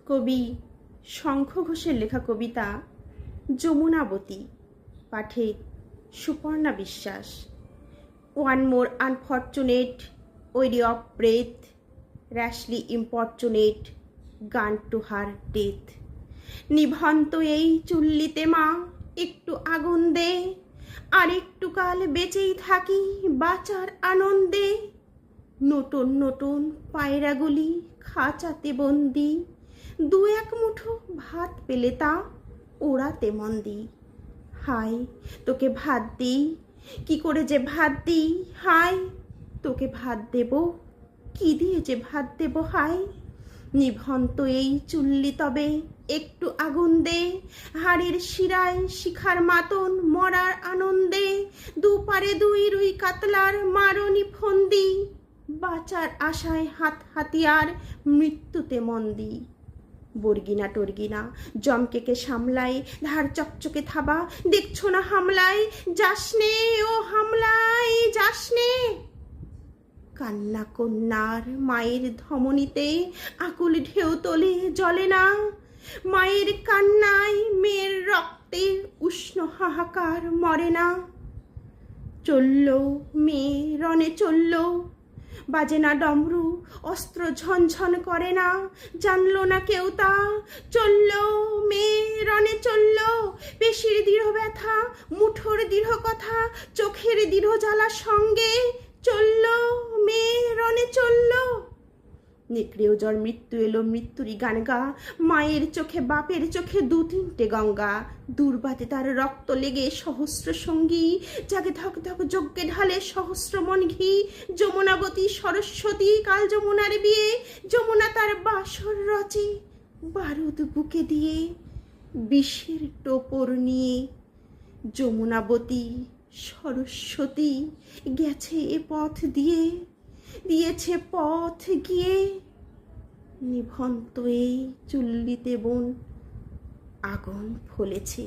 কবি শঙ্খ ঘোষের লেখা কবিতা যমুনাবতী, পাঠে Suparna Biswas. One more unfortunate weary of breath, rashly importunate gone to her death. নিভন্ত এই চুল্লিতে মা একটু আগুন দে, আর একটু কাল বেঁচেই থাকি বাঁচার আনন্দে। নতুন নতুন পায়রাগুলি খাঁচাতে বন্দি, দু এক মুঠো ভাত পেলে তা ওড়াতে মন্দি। হায় তোকে ভাত দিই, কি করে যে ভাত দিই, হায় তোকে ভাত দেব, কি দিয়ে যে ভাত দেব, হায়। নিভন্ত এই চুল্লি তবে একটু আগুন দে, হাড়ের শিরায় শিখার মাতন মরার আনন্দে। দুপারে দুই রুই কাতলার মারণি ফন্দি, বাঁচার আশায় হাত হাতিয়ার মৃত্যুতে মন্দি। বর্গিনা টর্গিনা জমকেকে সামলায় ধার চকচকে থাবা, দেখছো না হামলায় যাসনে, ও হামলায় যাসনে। কান্না কন্যার মায়ের ধমনীতে আকুল ঢেউ তোলে জ্বলে না, মায়ের কান্নায় মেয়ের রক্তে উষ্ণ হাহাকার মরে না। চলল মেয়ে রণে চলল, বাজে না ডমরু, অস্ত্র ঝনঝন করে না, জানলো না কেউ তা। চলল মেয়ে রণে চলল, পেশির দৃঢ় ব্যথা, মুঠোর দৃঢ় কথা, চোখের দৃঢ় জ্বালার সঙ্গে। চলল মেয়ে রণে চলল। নেকড়েও জ্বর মৃত্যু এলো মৃত্যুরই গান গা, মায়ের চোখে বাপের চোখে দু তিনটে গঙ্গা। দুর্বাতে তার রক্ত লেগে সহস্র সঙ্গী, জাগে ধক ধক যজ্ঞে ঢালে সহস্র মন ঘি। যমুনাবতী সরস্বতী কাল যমুনার বিয়ে, যমুনা তার বাসর রচে বারুদ বুকে দিয়ে, বিষের টোপর নিয়ে। যমুনাবতী সরস্বতী গেছে এ পথ দিয়ে, দিয়েছে পথ গিয়ে। নিভন্ত এই চুল্লিতে বোন আগুন ফলেছে।